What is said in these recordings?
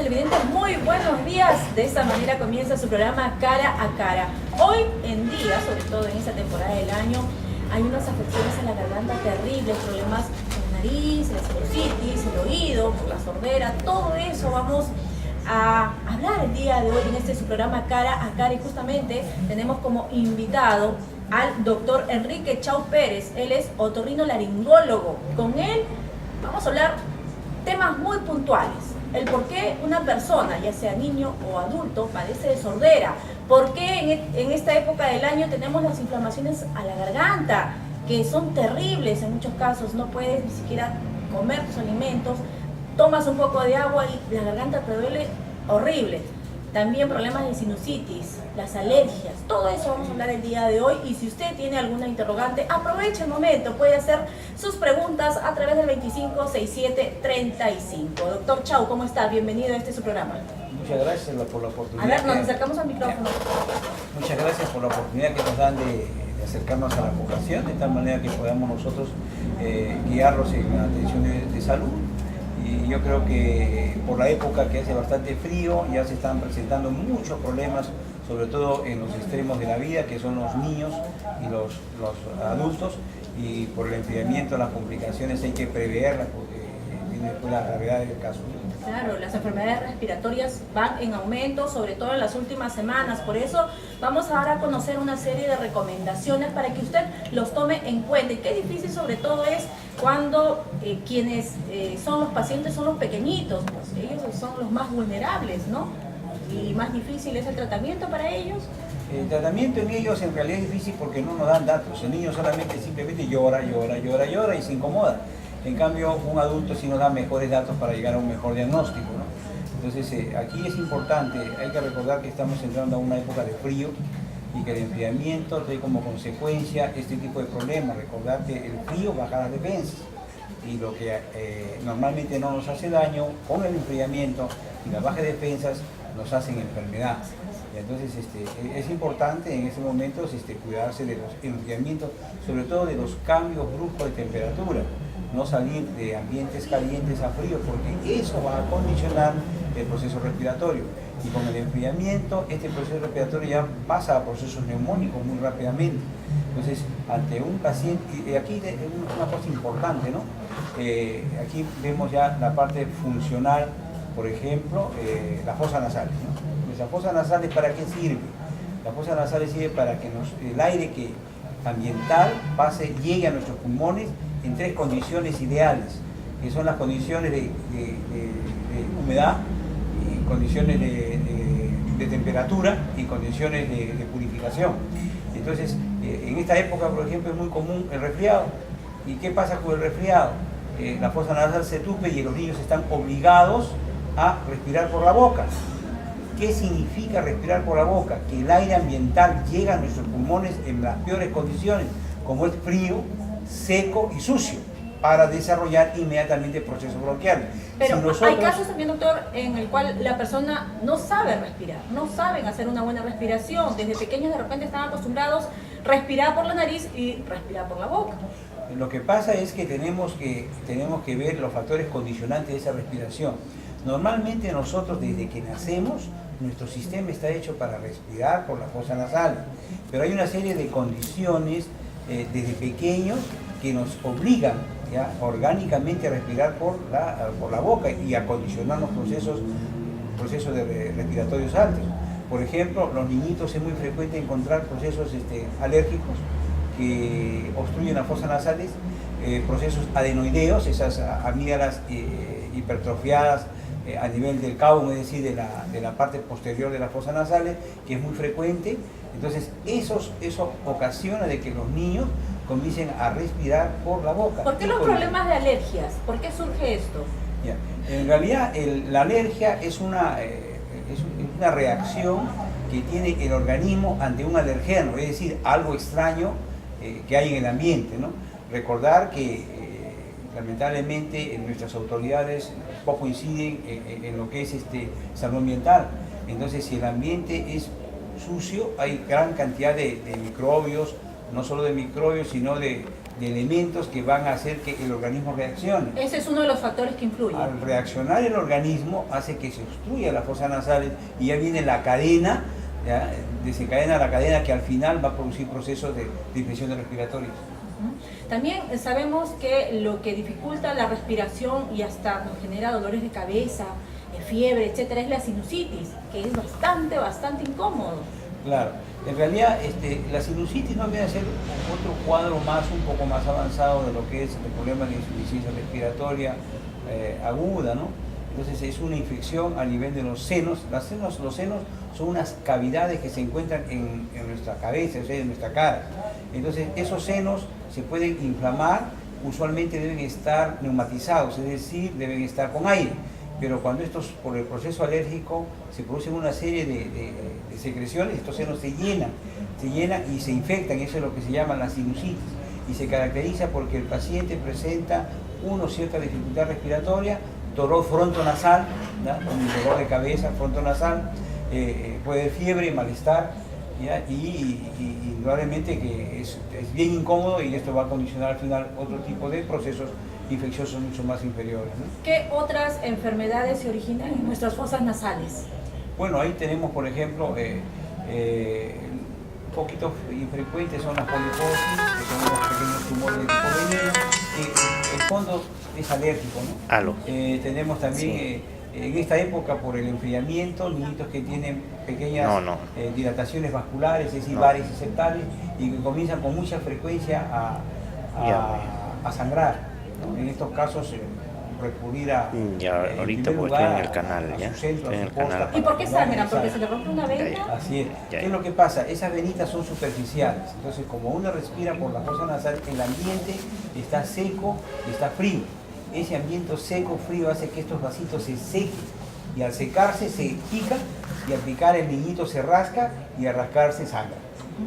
televidentes, muy buenos días. De esta manera comienza su programa Cara a Cara. Hoy en día, sobre todo en esta temporada del año, hay unas afecciones a la garganta terribles, problemas en la nariz, la sinusitis, el oído, por la sordera, todo eso vamos a hablar el día de hoy en este su programa Cara a Cara, y justamente tenemos como invitado al doctor Enrique Chau Pérez. Él es otorrinolaringólogo. Con él vamos a hablar temas muy puntuales. El por qué una persona, ya sea niño o adulto, padece de sordera. Por qué en esta época del año tenemos las inflamaciones a la garganta, que son terribles en muchos casos. No puedes ni siquiera comer tus alimentos, tomas un poco de agua y la garganta te duele horrible. También problemas de sinusitis, las alergias, todo eso vamos a hablar el día de hoy. Y si usted tiene alguna interrogante, aproveche el momento, puede hacer sus preguntas a través del 256735. Doctor Chau, ¿cómo está? Bienvenido a su programa. Muchas gracias por la oportunidad. A ver, nos acercamos al micrófono. Muchas gracias por la oportunidad que nos dan de acercarnos a la población, de tal manera que podamos nosotros guiarlos en la atención de salud. Y yo creo que por la época que hace bastante frío, ya se están presentando muchos problemas, sobre todo en los extremos de la vida, que son los niños y los adultos, y por el enfriamiento, las complicaciones hay que preverlas porque tiene la gravedad del caso. Claro, las enfermedades respiratorias van en aumento, sobre todo en las últimas semanas. Por eso vamos a dar a conocer una serie de recomendaciones para que usted los tome en cuenta. Y qué difícil sobre todo es cuando quienes son los pacientes son los pequeñitos, pues ellos son los más vulnerables, ¿no? Y más difícil es el tratamiento para ellos. El tratamiento en ellos en realidad es difícil porque no nos dan datos. El niño simplemente llora y se incomoda. En cambio, un adulto sí nos da mejores datos para llegar a un mejor diagnóstico, ¿no? Entonces, aquí es importante, hay que recordar que estamos entrando a una época de frío y que el enfriamiento trae como consecuencia este tipo de problemas. Recordar que el frío baja las defensas y lo que normalmente no nos hace daño, con el enfriamiento y la baja de defensas nos hacen enfermedades. Entonces es importante en ese momento cuidarse de los enfriamientos, sobre todo de los cambios bruscos de temperatura. No salir de ambientes calientes a fríos, porque eso va a condicionar el proceso respiratorio. Y con el enfriamiento, este proceso respiratorio ya pasa a procesos neumónicos muy rápidamente. Entonces, ante un paciente, y aquí es una cosa importante, ¿no? Aquí vemos ya la parte funcional, por ejemplo, las fosas nasales, ¿no? Las fosas nasales, ¿para qué sirve? Las fosas nasales sirve para que el aire ambiental llegue a nuestros pulmones en tres condiciones ideales, que son las condiciones de humedad, y condiciones de temperatura y condiciones de purificación. Entonces, en esta época, por ejemplo, es muy común el resfriado. ¿Y qué pasa con el resfriado? La fosa nasal se tupe y los niños están obligados a respirar por la boca. ¿Qué significa respirar por la boca? Que el aire ambiental llega a nuestros pulmones en las peores condiciones, como es frío, seco y sucio, para desarrollar inmediatamente procesos bronquiales. Pero hay casos también, doctor, en el cual la persona no sabe respirar, no saben hacer una buena respiración. Desde pequeños de repente están acostumbrados a respirar por la nariz y respirar por la boca. Lo que pasa es que tenemos que ver los factores condicionantes de esa respiración. Normalmente nosotros desde que nacemos, nuestro sistema está hecho para respirar por la fosa nasal, pero hay una serie de condiciones desde pequeños que nos obligan orgánicamente a respirar por la boca y a condicionar los procesos respiratorios altos. Por ejemplo, los niñitos es muy frecuente encontrar procesos alérgicos que obstruyen las fosas nasales, procesos adenoideos, esas amígdalas hipertrofiadas a nivel del caum, es decir, de la parte posterior de las fosas nasales, que es muy frecuente. Entonces, eso ocasiona de que los niños comiencen a respirar por la boca. ¿Por qué los problemas de alergias? ¿Por qué surge esto? En realidad, la alergia es una reacción que tiene el organismo ante un alergeno, es decir, algo extraño que hay en el ambiente, ¿no? Recordar que lamentablemente nuestras autoridades poco inciden en lo que es salud ambiental. Entonces, si el ambiente es sucio, hay gran cantidad de microbios, no solo de microbios, sino de de elementos que van a hacer que el organismo reaccione. Ese es uno de los factores que influyen. Al reaccionar el organismo hace que se obstruya las fosas nasales y ya viene la cadena, ¿ya? Desencadena la cadena que al final va a producir procesos de infecciones respiratorias. También sabemos que lo que dificulta la respiración y hasta nos genera dolores de cabeza, fiebre, etcétera, es la sinusitis, que es bastante incómodo. Claro, en realidad la sinusitis no viene a ser otro cuadro más, un poco más avanzado de lo que es el problema de insuficiencia respiratoria aguda, ¿no? Entonces es una infección a nivel de los senos. Los senos son unas cavidades que se encuentran en nuestra cabeza, o sea, en nuestra cara. Entonces esos senos se pueden inflamar, usualmente deben estar neumatizados, es decir, deben estar con aire. Pero cuando estos, por el proceso alérgico, se producen una serie de secreciones, estos senos se llenan y se infectan, eso es lo que se llama la sinusitis. Y se caracteriza porque el paciente presenta cierta dificultad respiratoria, dolor frontonasal, ¿no? Un dolor de cabeza frontonasal, puede haber fiebre, malestar, ¿ya? Y indudablemente que es bien incómodo y esto va a condicionar al final otro tipo de procesos infecciosos mucho más inferiores, ¿no? ¿Qué otras enfermedades se originan en nuestras fosas nasales? Bueno, ahí tenemos, por ejemplo, un poquito infrecuentes son las poliposis, que son unos pequeños tumores de tipo benigno, que el fondo es alérgico, ¿no? Tenemos también, en esta época, por el enfriamiento, niñitos que tienen pequeñas dilataciones vasculares, es decir, varices septales, y que comienzan con mucha frecuencia a sangrar. En estos casos recurrir a ahorita pues estoy en el canal, ya estoy en el canal. ¿Y por qué sangran? ¿Porque se le rompe una vena? Así es. ¿Qué es lo que pasa? Esas venitas son superficiales, entonces como uno respira por la fosa nasal, el ambiente está seco y está frío. Ese ambiente seco, frío, hace que estos vasitos se sequen y al secarse se pica y al picar el niñito se rasca y al rascarse sangra.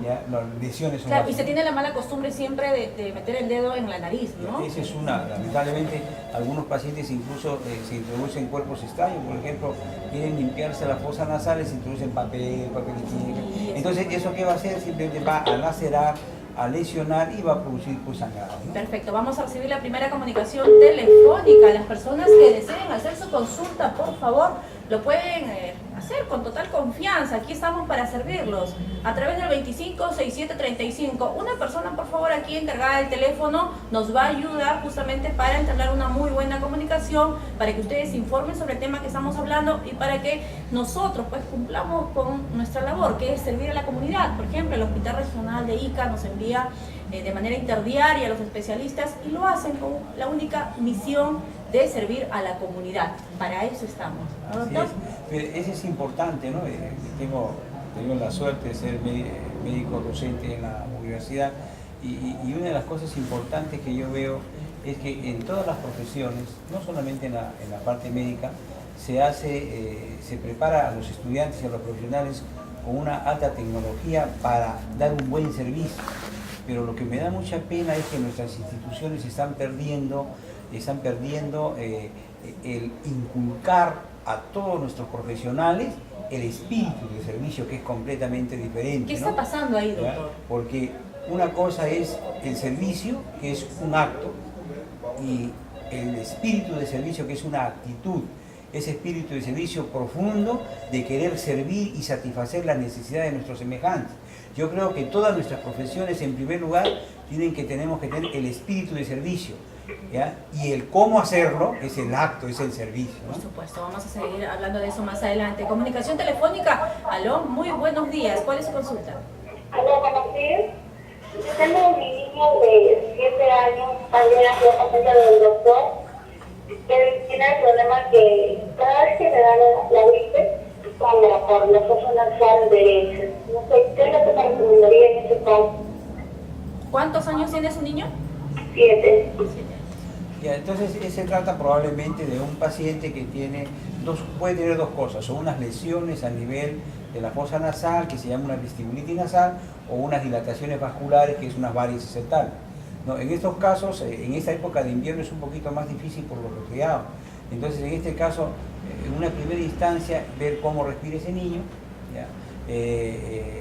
Ya, las lesiones son y se tiene la mala costumbre siempre de meter el dedo en la nariz, ¿no? Esa es una, lamentablemente, algunos pacientes incluso se introducen cuerpos extraños, por ejemplo, quieren limpiarse las fosas nasales, se introducen papel higiénico. Entonces, ¿eso qué va a hacer? Simplemente va a lacerar, a lesionar y va a producir pues sangrado, ¿no? Perfecto, vamos a recibir la primera comunicación telefónica. Las personas que deseen hacer su consulta, por favor, lo pueden hacer con total confianza. Aquí estamos para servirlos a través del 256735. Una persona, por favor, aquí encargada del teléfono nos va a ayudar justamente para entablar una muy buena comunicación, para que ustedes se informen sobre el tema que estamos hablando y para que nosotros pues cumplamos con nuestra labor, que es servir a la comunidad. Por ejemplo, el Hospital Regional de Ica nos envía de manera interdiaria a los especialistas y lo hacen con la única misión de servir a la comunidad. Para eso estamos, ¿no, doctor? Eso es importante, ¿no? Tengo la suerte de ser médico docente en la universidad y una de las cosas importantes que yo veo es que en todas las profesiones, no solamente en la parte médica, se prepara a los estudiantes y a los profesionales con una alta tecnología para dar un buen servicio. Pero lo que me da mucha pena es que nuestras instituciones están perdiendo el inculcar a todos nuestros profesionales el espíritu de servicio, que es completamente diferente. ¿Qué está pasando ahí, doctor? Porque una cosa es el servicio, que es un acto, y el espíritu de servicio, que es una actitud. Ese espíritu de servicio profundo de querer servir y satisfacer las necesidades de nuestros semejantes. Yo creo que todas nuestras profesiones, en primer lugar, tenemos que tener el espíritu de servicio, ¿ya? Y el cómo hacerlo es el acto, es el servicio, ¿no? Por supuesto, vamos a seguir hablando de eso más adelante. Comunicación telefónica. Aló, muy buenos días. ¿Cuál es su consulta? Aló, buenos días. Tengo mi niño de 7 años, ayer a la consulta del doctor. Él tiene el problema que cada vez que le da la gripe, sangra por la fosa nasal derecha. No sé, ¿qué es lo que me recomendaría en ese caso? ¿Cuántos años tiene su niño? 7. Ya, entonces se trata probablemente de un paciente que puede tener dos cosas, o unas lesiones a nivel de la fosa nasal, que se llama una vestibulitis nasal, o unas dilataciones vasculares, que es unas varices septales. No, en estos casos, en esta época de invierno es un poquito más difícil por los resfriados. Entonces, en este caso, en una primera instancia, ver cómo respira ese niño, ¿ya?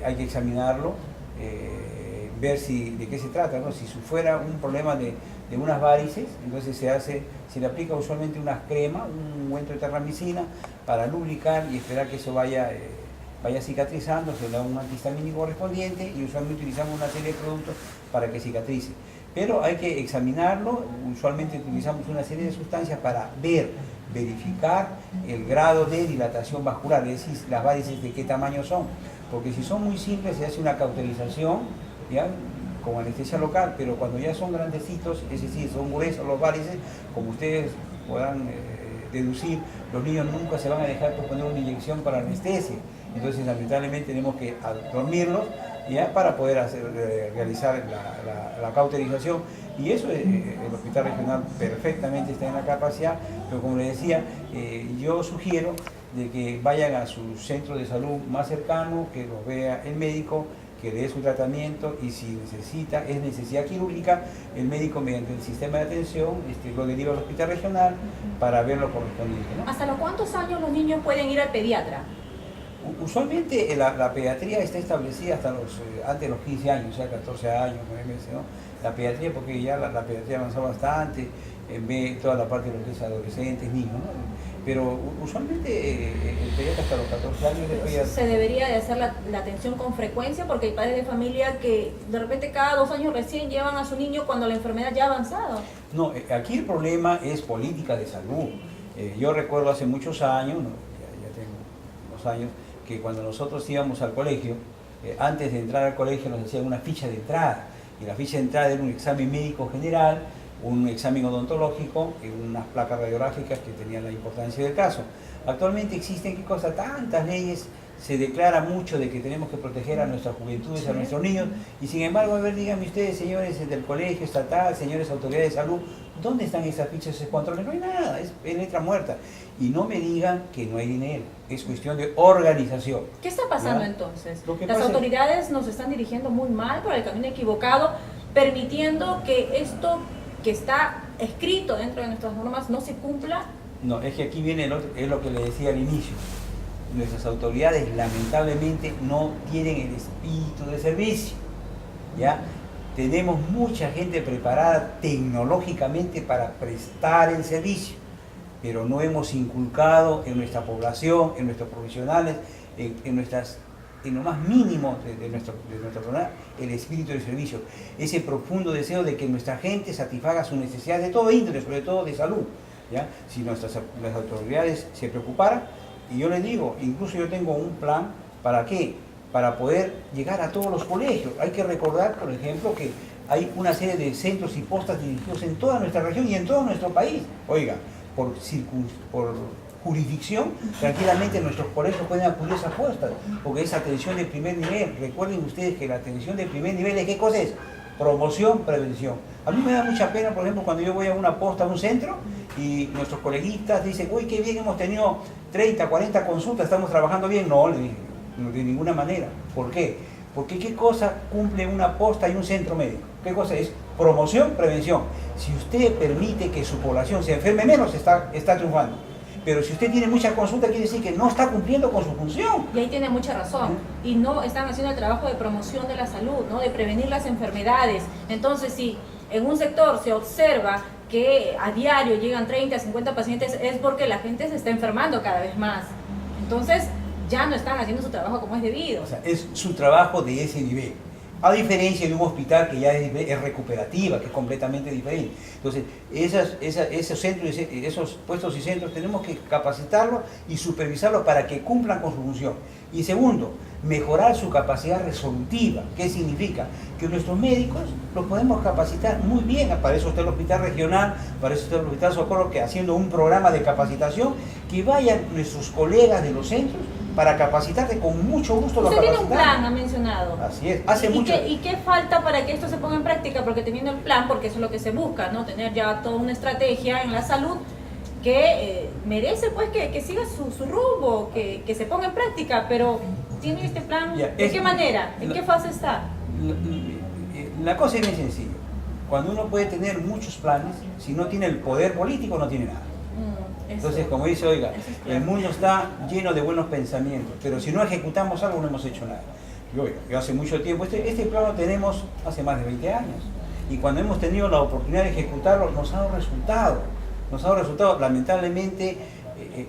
Hay que examinarlo, ver de qué se trata, ¿no? Si fuera un problema de unas varices, entonces se le aplica usualmente unas cremas, un ungüento de terramicina para lubricar y esperar que eso vaya cicatrizando, se le da un antihistamínico correspondiente y usualmente utilizamos una serie de productos para que cicatrice. Pero hay que examinarlo, usualmente utilizamos una serie de sustancias para verificar el grado de dilatación vascular, es decir, las varices de qué tamaño son, porque si son muy simples se hace una cauterización, ¿ya?, con anestesia local, pero cuando ya son grandecitos, es decir, son gruesos los varices, como ustedes podrán deducir, los niños nunca se van a dejar poner una inyección para anestesia, entonces lamentablemente tenemos que dormirlos, ¿ya?, para poder realizar la cauterización, y eso el hospital regional perfectamente está en la capacidad, pero como les decía, yo sugiero de que vayan a su centro de salud más cercano, que los vea el médico, que le dé su tratamiento, y si es necesidad quirúrgica, el médico mediante el sistema de atención lo deriva al hospital regional para ver lo correspondiente, ¿no? ¿Hasta los cuántos años los niños pueden ir al pediatra? Usualmente la pediatría está establecida hasta antes de los 15 años, o sea, 14 años, 9 meses, ¿no? La pediatría, porque ya la pediatría avanzó bastante, ve toda la parte de los adolescentes, niños, ¿no? Pero usualmente el pediatra hasta los 14 años se debería de hacer la atención con frecuencia, porque hay padres de familia que de repente cada 2 años recién llevan a su niño cuando la enfermedad ya ha avanzado. No, aquí el problema es política de salud. Yo recuerdo hace muchos años, ¿no?, ya tengo unos años, que cuando nosotros íbamos al colegio, antes de entrar al colegio nos hacían una ficha de entrada, y la ficha de entrada era un examen médico general, un examen odontológico y unas placas radiográficas que tenían la importancia del caso. Actualmente existen, ¿qué cosa? Tantas leyes, se declara mucho de que tenemos que proteger a nuestras juventudes, a nuestros niños, y sin embargo, a ver, díganme ustedes, señores del colegio estatal, señores autoridades de salud, ¿dónde están esas fichas, esos controles? No hay nada, es letra muerta. Y no me digan que no hay dinero, es cuestión de organización. ¿Qué está pasando, ¿ya?, entonces? Las autoridades nos están dirigiendo muy mal por el camino equivocado, permitiendo que esto que está escrito dentro de nuestras normas no se cumpla. No, es que aquí viene es lo que le decía al inicio. Nuestras autoridades lamentablemente no tienen el espíritu de servicio, ¿ya? Tenemos mucha gente preparada tecnológicamente para prestar el servicio, pero no hemos inculcado en nuestra población, en nuestros profesionales, en lo más mínimo de nuestro programa, el espíritu de servicio, ese profundo deseo de que nuestra gente satisfaga sus necesidades de todo índole, sobre todo de salud, ¿ya? Si las autoridades se preocuparan, y yo les digo, incluso yo tengo un plan, ¿para qué? Para poder llegar a todos los colegios. Hay que recordar, por ejemplo, que hay una serie de centros y postas dirigidos en toda nuestra región y en todo nuestro país. Oiga, por jurisdicción, tranquilamente nuestros colegios pueden acudir a esas postas, porque es atención de primer nivel. Recuerden ustedes que la atención de primer nivel, ¿qué cosa es? Promoción, prevención. A mí me da mucha pena, por ejemplo, cuando yo voy a una posta, a un centro, y nuestros coleguistas dicen, uy, qué bien, hemos tenido 30, 40 consultas, estamos trabajando bien. No, le dije, no, de ninguna manera. ¿Por qué? Porque ¿qué cosa cumple una posta y un centro médico? ¿Qué cosa es? Promoción, prevención. Si usted permite que su población se enferme menos, está triunfando. Pero si usted tiene mucha consulta, quiere decir que no está cumpliendo con su función. Y ahí tiene mucha razón. Y no están haciendo el trabajo de promoción de la salud, ¿no?, de prevenir las enfermedades. Entonces, si en un sector se observa que a diario llegan 30, 50 pacientes, es porque la gente se está enfermando cada vez más. Entonces, ya no están haciendo su trabajo como es debido. O sea, es su trabajo de ese nivel. A diferencia de un hospital que ya es recuperativa, que es completamente diferente. Entonces, esos centros, esos puestos y centros tenemos que capacitarlos y supervisarlos para que cumplan con su función. Y segundo, mejorar su capacidad resolutiva. ¿Qué significa? Que nuestros médicos los podemos capacitar muy bien. Para eso está el hospital regional, para eso está el hospital Socorro, que haciendo un programa de capacitación, que vayan nuestros colegas de los centros para capacitarte, con mucho gusto lo capacitamos. Usted tiene un plan, ha mencionado. Así es, hace mucho. ¿Y qué falta para que esto se ponga en práctica? Porque teniendo el plan, porque eso es lo que se busca, ¿no? Tener ya toda una estrategia en la salud que merece pues que siga su rumbo, que se ponga en práctica, pero ¿tiene este plan? ¿De qué manera? ¿En qué fase está? La cosa es bien sencilla. Cuando uno puede tener muchos planes, si no tiene el poder político, no tiene nada. Entonces, como dice, oiga, el mundo está lleno de buenos pensamientos, pero si no ejecutamos algo, no hemos hecho nada. Yo hace mucho tiempo, este plan lo tenemos hace más de 20 años. Y cuando hemos tenido la oportunidad de ejecutarlo, nos ha dado resultados. Nos ha dado resultados. Lamentablemente,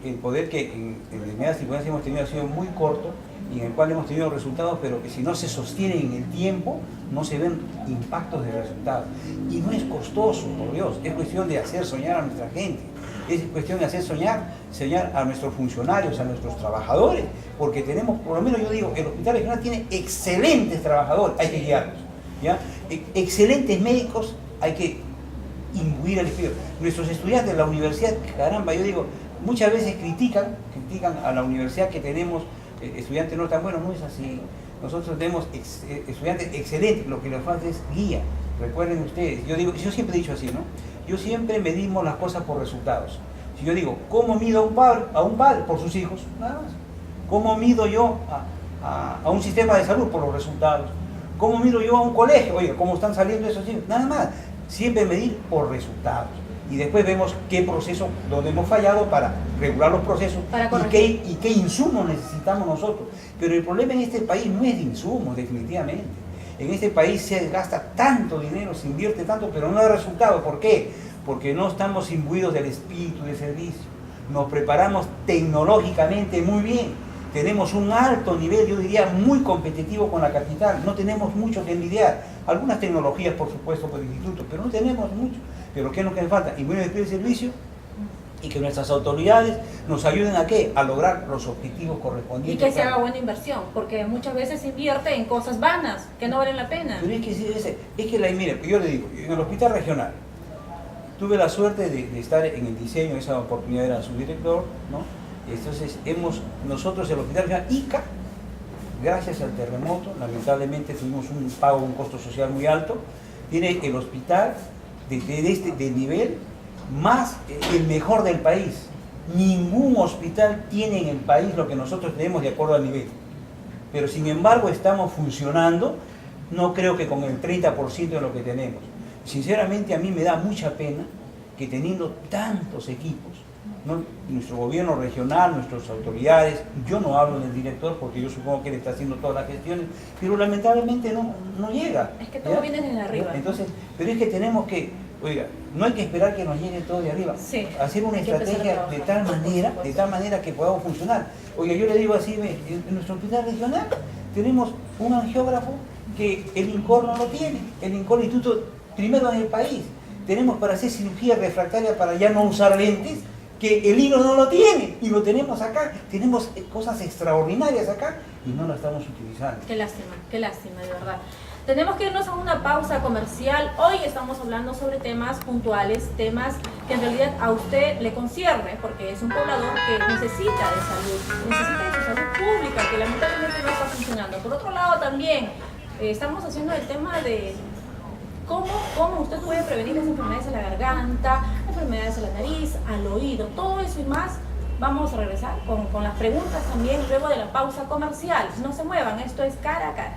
el poder que en determinadas circunstancias hemos tenido ha sido muy corto, y en el cual hemos tenido resultados, pero que si no se sostienen en el tiempo, no se ven impactos de resultados. Y no es costoso, por Dios, es cuestión de hacer soñar a nuestra gente, es cuestión de hacer soñar a nuestros funcionarios, a nuestros trabajadores, porque tenemos, por lo menos yo digo, el Hospital Regional tiene excelentes trabajadores, hay que guiarlos, ¿ya? Excelentes médicos, hay que imbuir el espíritu. Nuestros estudiantes de la universidad, caramba, yo digo, muchas veces critican a la universidad que tenemos estudiantes no tan buenos. No es así. Nosotros tenemos estudiantes excelentes, lo que les falta es guía. Recuerden ustedes, yo siempre he dicho así, ¿no? Yo siempre medimos las cosas por resultados. Si yo digo, ¿cómo mido a un padre? Por sus hijos, nada más. ¿Cómo mido yo a un sistema de salud? Por los resultados. ¿Cómo mido yo a un colegio? Oye, ¿cómo están saliendo esos chicos? Nada más. Siempre medir por resultados. Y después vemos qué proceso, donde hemos fallado para regular los procesos y qué insumos necesitamos nosotros. Pero el problema en este país no es de insumos, definitivamente. En este país se gasta tanto dinero, se invierte tanto, pero no da resultado. ¿Por qué? Porque no estamos imbuidos del espíritu de servicio. Nos preparamos tecnológicamente muy bien. Tenemos un alto nivel, yo diría, muy competitivo con la capital. No tenemos mucho que envidiar. Algunas tecnologías, por supuesto, por el instituto, pero no tenemos mucho. Pero ¿qué es lo que nos falta? Y bueno, después del servicio, y que nuestras autoridades nos ayuden a ¿qué? A lograr los objetivos correspondientes. Y que se haga buena inversión, porque muchas veces se invierte en cosas vanas, que no valen la pena. Pero mire, yo le digo, en el hospital regional, tuve la suerte de estar en el diseño, esa oportunidad era subdirector, ¿no? Entonces, nosotros el hospital regional, ICA, gracias al terremoto, lamentablemente tuvimos un costo social muy alto, tiene el hospital de nivel más el mejor del país. Ningún hospital tiene en el país lo que nosotros tenemos de acuerdo al nivel. Pero sin embargo estamos funcionando, no creo que con el 30% de lo que tenemos. Sinceramente a mí me da mucha pena que teniendo tantos equipos, ¿no? Nuestro gobierno regional, nuestras autoridades, yo no hablo del director porque yo supongo que él está haciendo todas las gestiones, pero lamentablemente no llega. Es que todo viene desde arriba. Entonces, pero es que tenemos que, oiga, no hay que esperar que nos llegue todo de arriba, sí, hacer una estrategia de tal manera que podamos funcionar. Oiga, yo le digo así, en nuestro hospital regional tenemos un angiógrafo que el INCOR no lo tiene, el INCOR instituto primero en el país. Tenemos para hacer cirugía refractaria para ya no usar lentes, que el hilo no lo tiene, y lo tenemos acá. Tenemos cosas extraordinarias acá y no las estamos utilizando. Qué lástima, de verdad. Tenemos que irnos a una pausa comercial. Hoy estamos hablando sobre temas puntuales, temas que en realidad a usted le concierne, porque es un poblador que necesita de salud, necesita de su salud pública, que lamentablemente no está funcionando. Por otro lado también, estamos haciendo el tema de cómo usted puede prevenir las enfermedades a la garganta, enfermedades a la nariz, al oído, todo eso y más. Vamos a regresar con las preguntas también luego de la pausa comercial. No se muevan, esto es Cara a Cara.